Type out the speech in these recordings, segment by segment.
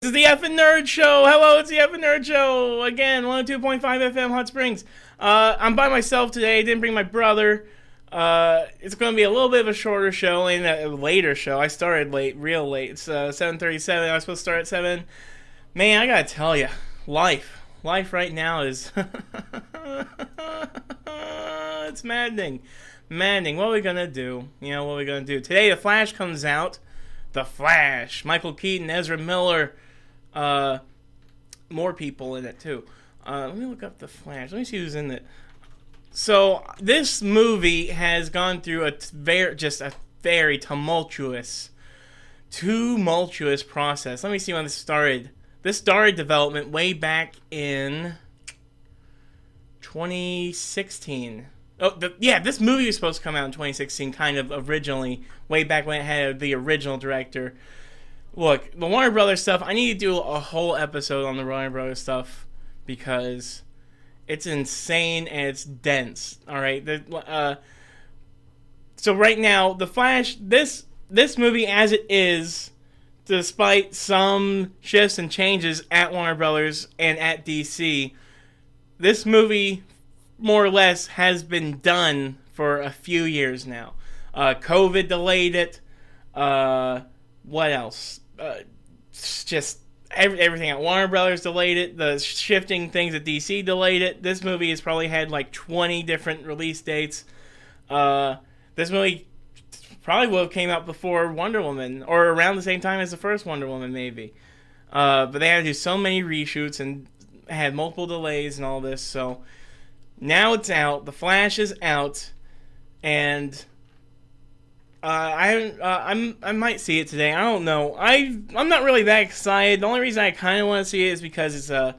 This is the Effing Nerd Show. Hello, it's the Effing Nerd Show. Again, 102.5 FM Hot Springs. I'm by myself today. I didn't bring my brother. It's going to be a little bit of a shorter show and a later show. I started late, real late. It's 7:37. I was supposed to start at 7. Man, I got to tell you, life right now is it's maddening. Maddening. What are we going to do? What are we going to do? Today, The Flash comes out. The Flash. Michael Keaton, Ezra Miller. More people in it too. Let me look up The Flash. Let me see who's in it. So this movie has gone through a very tumultuous process. Let me see when this started. This started development way back in 2016. This movie was supposed to come out in 2016, kind of originally, way back when it had the original director. Look, the Warner Brothers stuff, I need to do a whole episode on the Warner Brothers stuff because it's insane and it's dense. All right, so right now, The Flash, this movie as it is, despite some shifts and changes at Warner Brothers and at DC, this movie more or less has been done for a few years now. COVID delayed it. What else? Just everything at Warner Brothers delayed it. The shifting things at DC delayed it. This movie has probably had like 20 different release dates. This movie probably would have came out before Wonder Woman, or around the same time as the first Wonder Woman, maybe. But they had to do so many reshoots and had multiple delays and all this, so now it's out. The Flash is out, and I might see it today. I don't know. I'm not really that excited. The only reason I kind of want to see it is because it's the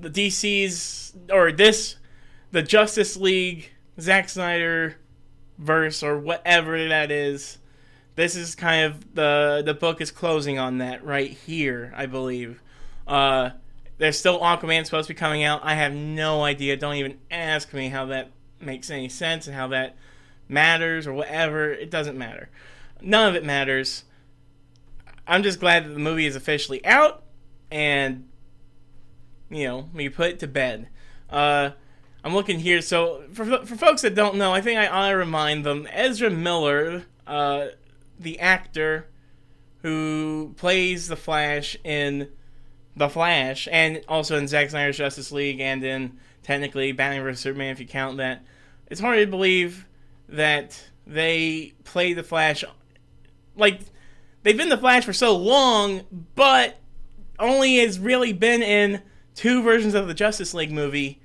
DC's the Justice League Zack Snyder verse or whatever that is. This is kind of the book is closing on that right here, I believe. There's still Aquaman supposed to be coming out. I have no idea. Don't even ask me how that makes any sense and how that matters or whatever. It doesn't matter. None of it matters. I'm just glad that the movie is officially out and, we put it to bed. I'm looking here. So, for folks that don't know, I think I ought to remind them, Ezra Miller, the actor who plays the Flash in The Flash, and also in Zack Snyder's Justice League, and in, technically, Batman vs. Superman, if you count that. It's hard to believe that they play the Flash, like, they've been the Flash for so long, but only has really been in 2 versions of the Justice League movie,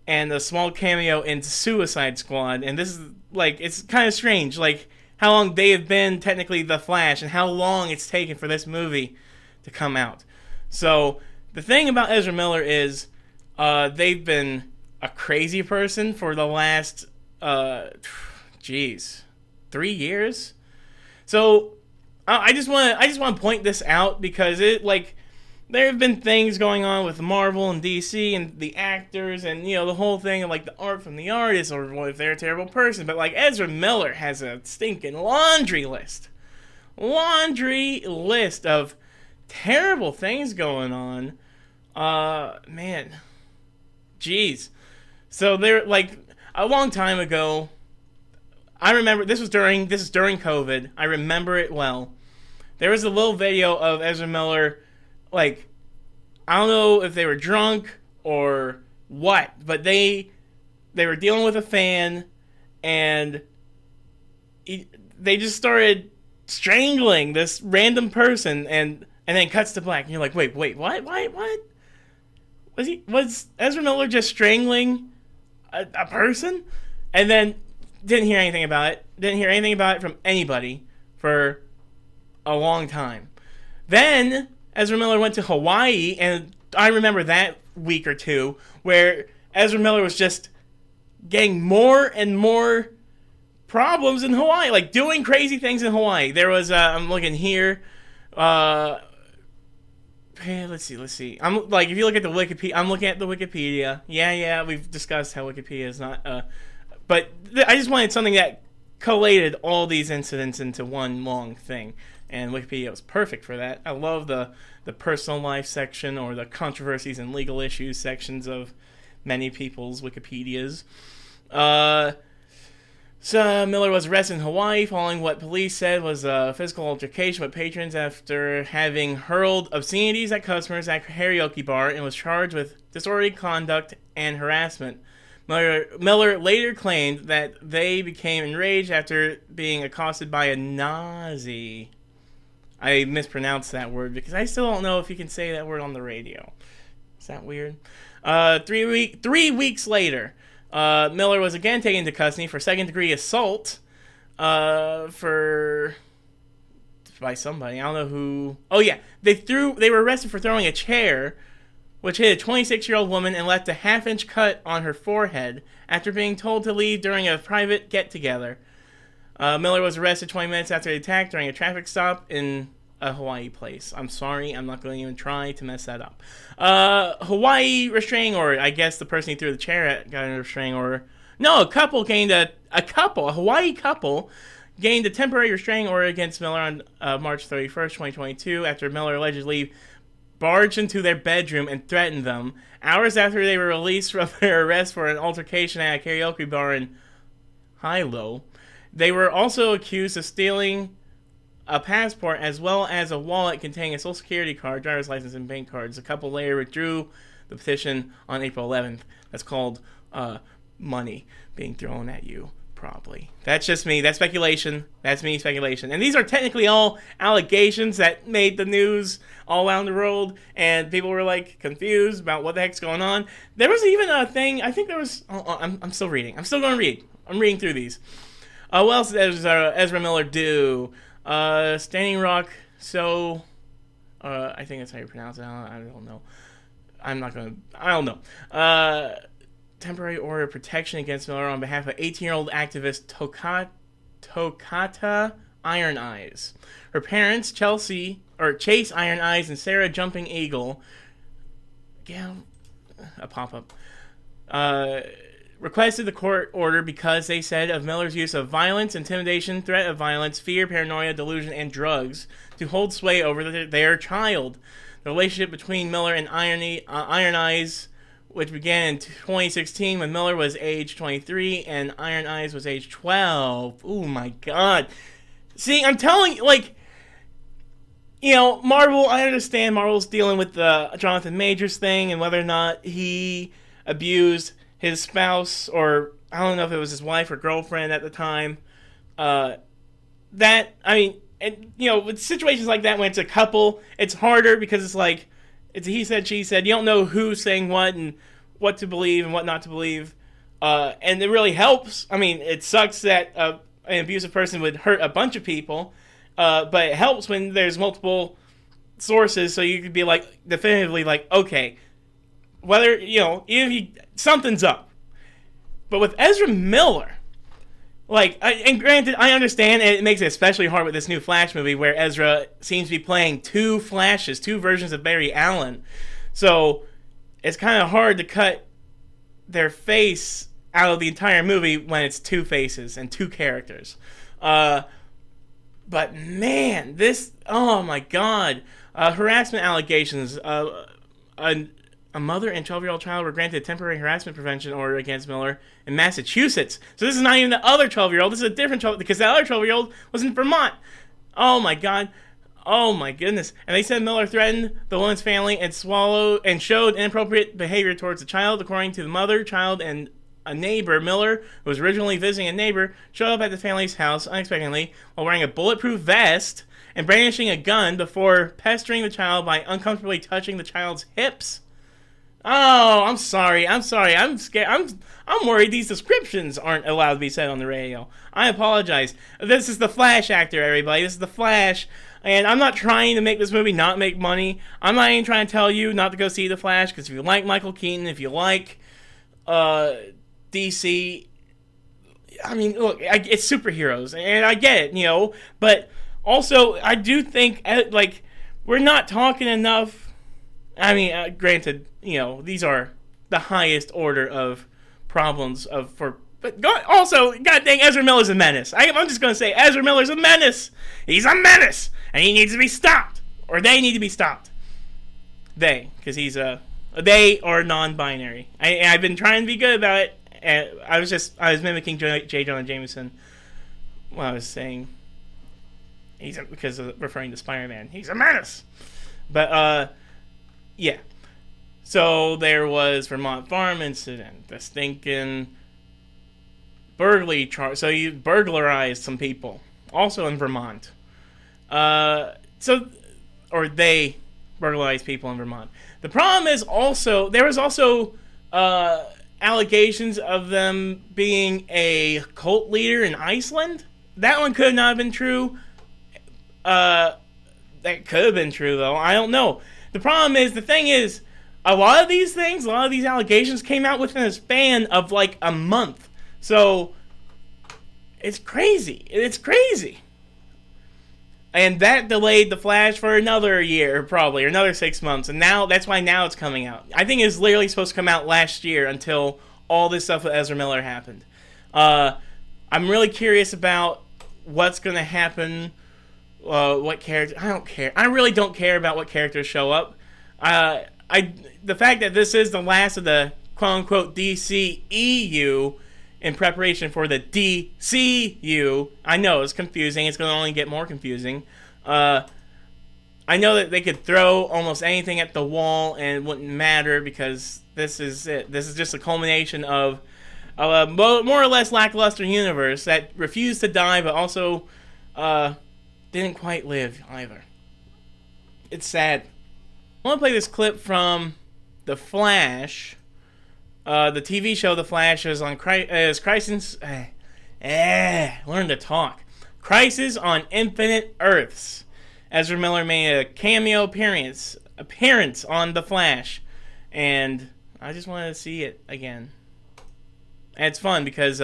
and a small cameo in Suicide Squad, and this is, like, it's kind of strange, like, how long they have been technically the Flash, and how long it's taken for this movie to come out. So, the thing about Ezra Miller is, they've been a crazy person for the last, 3 years? So, I just want to point this out because there have been things going on with Marvel and DC and the actors and, the whole thing of, the art from the artist or if they're a terrible person. But, Ezra Miller has a stinking laundry list of terrible things going on. Man. Jeez. So there, a long time ago, I remember, this is during COVID, I remember it well. There was a little video of Ezra Miller, I don't know if they were drunk or what, but they were dealing with a fan, and they just started strangling this random person, and then cuts to black, and you're like, wait, what? Was Ezra Miller just strangling a person? And then didn't hear anything about it. Didn't hear anything about it from anybody for a long time. Then Ezra Miller went to Hawaii, and I remember that week or two where Ezra Miller was just getting more and more problems in Hawaii, doing crazy things in Hawaii. There was, I'm looking here, let's see. I'm if you look at the Wikipedia, I'm looking at the Wikipedia. Yeah, we've discussed how Wikipedia is not, but I just wanted something that collated all these incidents into one long thing. and Wikipedia was perfect for that. I love the personal life section or the controversies and legal issues sections of many people's Wikipedias. So Miller was arrested in Hawaii following what police said was a physical altercation with patrons after having hurled obscenities at customers at a karaoke bar, and was charged with disorderly conduct and harassment. Miller later claimed that they became enraged after being accosted by a Nazi. I mispronounced that word because I still don't know if you can say that word on the radio. Is that weird? 3 weeks later, Miller was again taken into custody for second-degree assault by somebody. I don't know who. Oh yeah, they were arrested for throwing a chair, which hit a 26-year-old woman and left a half-inch cut on her forehead after being told to leave during a private get-together. Miller was arrested 20 minutes after the attack during a traffic stop in a Hawaii place. I'm sorry, I'm not going to even try to mess that up. Hawaii restraining order. I guess the person he threw the chair at got a restraining order. No, a Hawaii couple gained a temporary restraining order against Miller on March 31st, 2022, after Miller allegedly barged into their bedroom and threatened them. Hours after they were released from their arrest for an altercation at a karaoke bar in Hilo, they were also accused of stealing a passport as well as a wallet containing a social security card, driver's license, and bank cards. The couple later withdrew the petition on April 11th. That's called money being thrown at you, probably. That's just me. That's speculation. That's me speculation. And these are technically all allegations that made the news all around the world, and people were like confused about what the heck's going on. There was even a thing. I think there was. I'm still reading. I'm still going to read. I'm reading through these. What else does Ezra Miller do? Standing Rock. So, I think that's how you pronounce it. I don't know. I don't know. Temporary order of protection against Miller on behalf of 18-year-old activist Tokata Iron Eyes. Her parents, Chase Iron Eyes and Sarah Jumping Eagle, a pop-up, requested the court order because they said of Miller's use of violence, intimidation, threat of violence, fear, paranoia, delusion, and drugs to hold sway over their child. The relationship between Miller and Iron Eyes, which began in 2016 when Miller was age 23 and Iron Eyes was age 12. Oh my god. See, I'm telling you, Marvel, I understand Marvel's dealing with the Jonathan Majors thing and whether or not he abused his spouse, or I don't know if it was his wife or girlfriend at the time. With situations like that, when it's a couple, it's harder because it's like, it's a he said, she said. You don't know who's saying what and what to believe and what not to believe. And it really helps. I mean, it sucks that an abusive person would hurt a bunch of people, but it helps when there's multiple sources, so you could be definitively okay, whether, even if something's up. But with Ezra Miller, and granted, I understand, and it makes it especially hard with this new Flash movie where Ezra seems to be playing two Flashes, two versions of Barry Allen. So it's kind of hard to cut their face out of the entire movie when it's two faces and two characters. But man, oh my god. Harassment allegations. A mother and 12-year-old child were granted a temporary harassment prevention order against Miller in Massachusetts. So this is not even the other 12-year-old. This is a different 12, because the other 12-year-old was in Vermont. Oh my god. Oh my goodness. And they said Miller threatened the woman's family and showed inappropriate behavior towards the child. According to the mother, child, and a neighbor, Miller, who was originally visiting a neighbor, showed up at the family's house unexpectedly while wearing a bulletproof vest and brandishing a gun before pestering the child by uncomfortably touching the child's hips. Oh, I'm sorry. I'm scared. I'm worried these descriptions aren't allowed to be said on the radio. I apologize. This is the Flash actor, everybody. This is the Flash. And I'm not trying to make this movie not make money. I'm not even trying to tell you not to go see The Flash, because if you like Michael Keaton, if you like DC, I mean, look, it's superheroes, and I get it, but also, I do think, we're not talking enough. I mean, granted, these are the highest order of problems but also, god dang, Ezra Miller's a menace. I'm just going to say, Ezra Miller's a menace. He's a menace. and he needs to be stopped, or they need to be stopped. They, because he's a they or non-binary. I've been trying to be good about it. And I was mimicking J. Jonah Jameson when I was saying because of referring to Spider-Man. He's a menace. But yeah. So there was Vermont farm incident, the stinking burglary charge. So you burglarized some people, also in Vermont. Or they burglarized people in Vermont. The problem is also there was also allegations of them being a cult leader in Iceland. That one could not have been true. That could have been true though. I don't know. The problem is, the thing is, a lot of these allegations came out within a span of like a month. So it's crazy. It's crazy. And that delayed The Flash for another year, probably, or another 6 months. And now, that's why now it's coming out. I think it's literally supposed to come out last year until all this stuff with Ezra Miller happened. I'm really curious about what's going to happen, what character. I don't care. I really don't care about what characters show up. The fact that this is the last of the quote-unquote DCEU in preparation for the DCU. I know, it's confusing. It's going to only get more confusing. I know that they could throw almost anything at the wall and it wouldn't matter because this is it. This is just a culmination of a more or less lackluster universe that refused to die but also didn't quite live either. It's sad. I want to play this clip from The Flash. The TV show The Flash is on Crisis. Learn to talk. Crisis on Infinite Earths. Ezra Miller made a cameo appearance on The Flash, and I just wanted to see it again. And it's fun because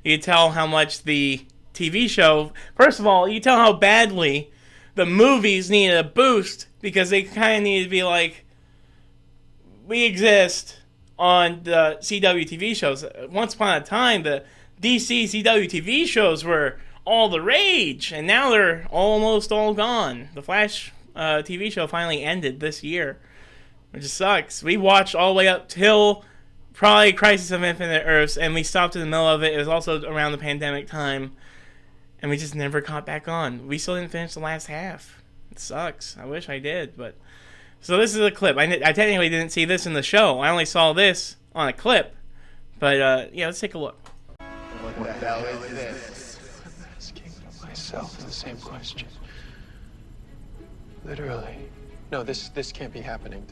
you tell how much the TV show. First of all, you tell how badly the movies needed a boost because they kind of needed to be like, we exist on the CW TV shows. Once upon a time, the DC CW TV shows were all the rage, and now they're almost all gone. The Flash TV show finally ended this year, which sucks. We watched all the way up till probably Crisis of Infinite Earths, and we stopped in the middle of it. It was also around the pandemic time, and we just never caught back on. We still didn't finish the last half. It sucks. I wish I did, but... So this is a clip. I technically didn't see this in the show. I only saw this on a clip. But, yeah, let's take a look. What the hell is this? I'm asking myself the same question. Literally. No, this can't be happening.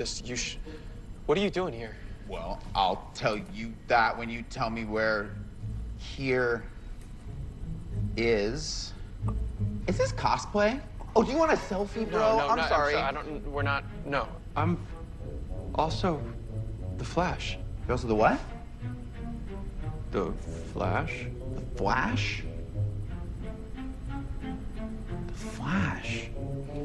What are you doing here? Well, I'll tell you that when you tell me where here is. Is this cosplay? Oh, do you want a selfie, bro? No, I'm sorry. We're not. No, I'm also the Flash. You're also the what? The Flash? The Flash? The Flash?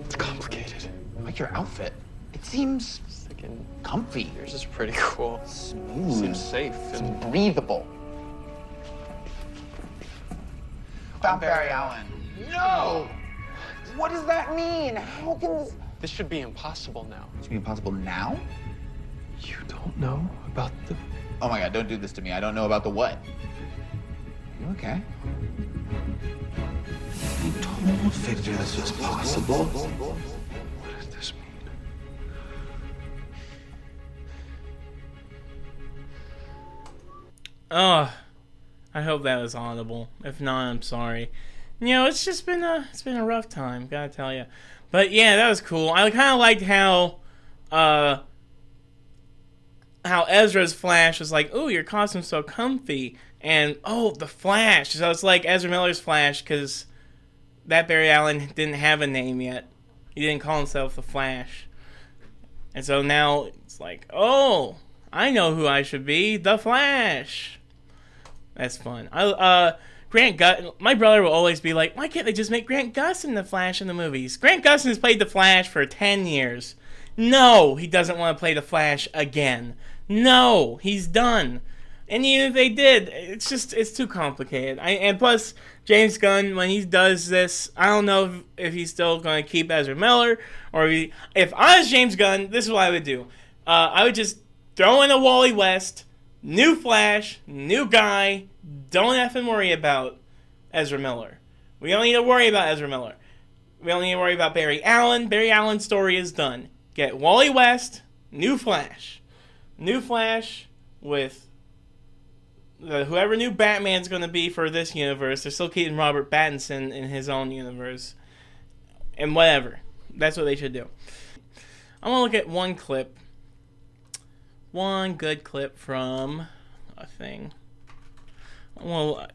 It's complicated. I like your outfit. It seems Freaking comfy. Yours is pretty cool. Smooth. Seems safe and breathable. Found Barry Allen. No! What does that mean? How can this... This should be impossible now. It should be impossible now? You don't know about the... Oh my God, don't do this to me. I don't know about the what. You okay? I told Victor this was possible. What does this mean? Oh, I hope that was audible. If not, I'm sorry. You know, it's been a rough time, gotta tell you. But yeah, that was cool. I kind of liked how Ezra's Flash was like, "Ooh, your costume's so comfy," and oh, the Flash. So it's like Ezra Miller's Flash because that Barry Allen didn't have a name yet. He didn't call himself the Flash, and so now it's like, oh, I know who I should be, the Flash. That's fun. Grant Gustin, my brother will always be like, why can't they just make Grant Gustin the Flash in the movies? Grant Gustin has played the Flash for 10 years. No, he doesn't want to play the Flash again. No, he's done. And even if they did, it's too complicated. And plus, James Gunn, when he does this, I don't know if he's still going to keep Ezra Miller, or if I was James Gunn, this is what I would do. I would just throw in a Wally West, new Flash, new guy. Don't effing worry about Ezra Miller. We don't need to worry about Ezra Miller. We don't need to worry about Barry Allen. Barry Allen's story is done. Get Wally West, new Flash. New Flash with whoever new Batman's going to be for this universe. They're still keeping Robert Pattinson in his own universe. And whatever. That's what they should do. I want to look at one clip. One good clip from a thing. Well,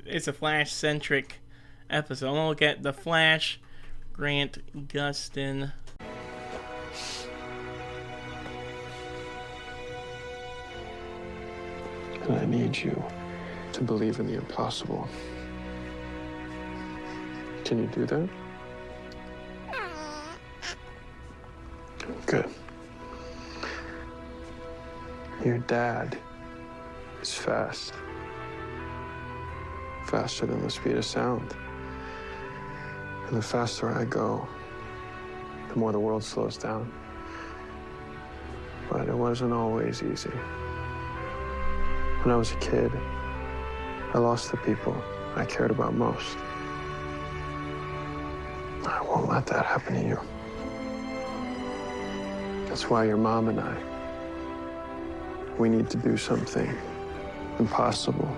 it's a Flash-centric episode. I want to look at the Flash, Grant Gustin. And I need you to believe in the impossible. Can you do that? Good. Your dad is fast. Faster than the speed of sound. And the faster I go, the more the world slows down. But it wasn't always easy. When I was a kid, I lost the people I cared about most. I won't let that happen to you. That's why your mom and I, we need to do something impossible